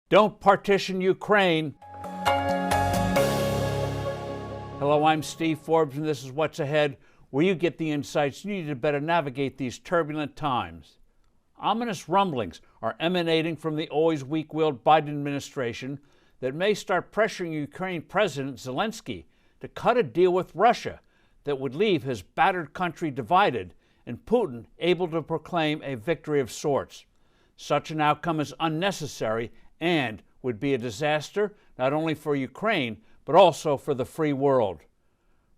Don't partition Ukraine. Hello, I'm Steve Forbes, and this is What's Ahead, where you get the insights you need to better navigate these turbulent times. Ominous rumblings are emanating from the always weak-willed Biden administration that may start pressuring Ukrainian President Zelensky to cut a deal with Russia that would leave his battered country divided and Putin able to proclaim a victory of sorts. Such an outcome is unnecessary and would be a disaster not only for Ukraine, but also for the free world.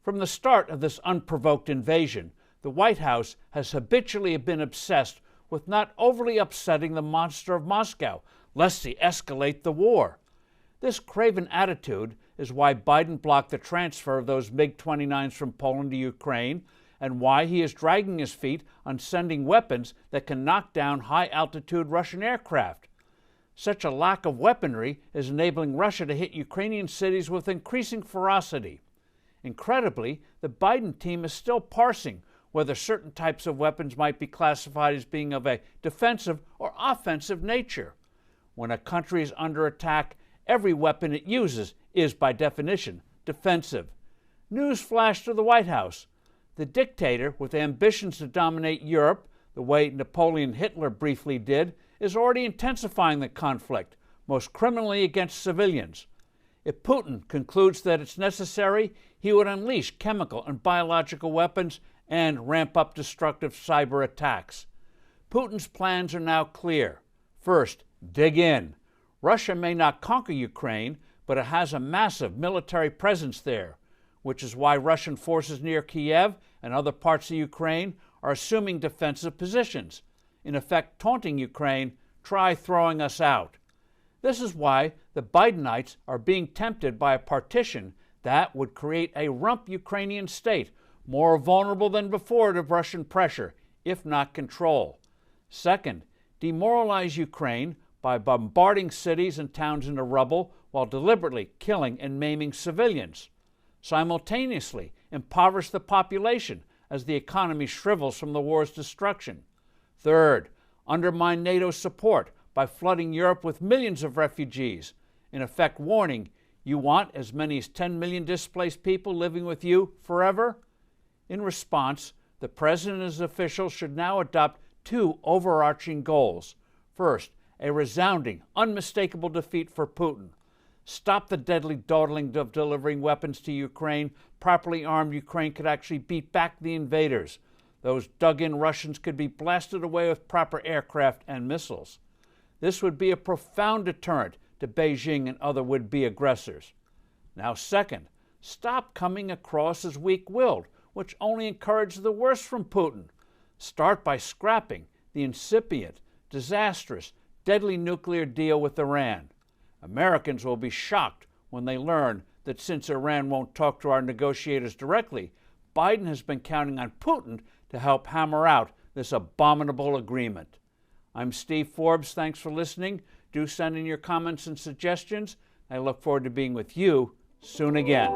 From the start of this unprovoked invasion, the White House has habitually been obsessed with not overly upsetting the monster of Moscow, lest he escalate the war. This Craven attitude is why Biden blocked the transfer of those MiG-29s from Poland to Ukraine, and why he is dragging his feet on sending weapons that can knock down high-altitude Russian aircraft. Such a lack of weaponry is enabling Russia to hit Ukrainian cities with increasing ferocity. Incredibly, the Biden team is still parsing whether certain types of weapons might be classified as being of a defensive or offensive nature. When a country is under attack, every weapon it uses is, by definition, defensive. News flash to the White House. The dictator, with ambitions to dominate Europe, the way Napoleon Hitler briefly did, is already intensifying the conflict, most criminally against civilians. If Putin concludes that it's necessary, he would unleash chemical and biological weapons and ramp up destructive cyber attacks. Putin's plans are now clear. First, dig in. Russia may not conquer Ukraine, but it has a massive military presence there, which is why Russian forces near Kiev and other parts of Ukraine are assuming defensive positions, in effect taunting Ukraine, "Try throwing us out." This is why the Bidenites are being tempted by a partition that would create a rump Ukrainian state, more vulnerable than before to Russian pressure, if not control. Second, demoralize Ukraine by bombarding cities and towns into rubble while deliberately killing and maiming civilians. Simultaneously, impoverish the population as the economy shrivels from the war's destruction. Third, undermine NATO's support by flooding Europe with millions of refugees, in effect warning, you want as many as 10 million displaced people living with you forever? In response, the President and his officials should now adopt two overarching goals. First, a resounding, unmistakable defeat for Putin. Stop the deadly dawdling of delivering weapons to Ukraine. Properly armed Ukraine could actually beat back the invaders. Those dug-in Russians could be blasted away with proper aircraft and missiles. This would be a profound deterrent to Beijing and other would-be aggressors. Now, second, stop coming across as weak-willed, which only encourages the worst from Putin. Start by scrapping the incipient, disastrous, deadly nuclear deal with Iran. Americans will be shocked when they learn that since Iran won't talk to our negotiators directly, Biden has been counting on Putin to help hammer out this abominable agreement. I'm Steve Forbes. Thanks for listening. Do send in your comments and suggestions. I look forward to being with you soon again.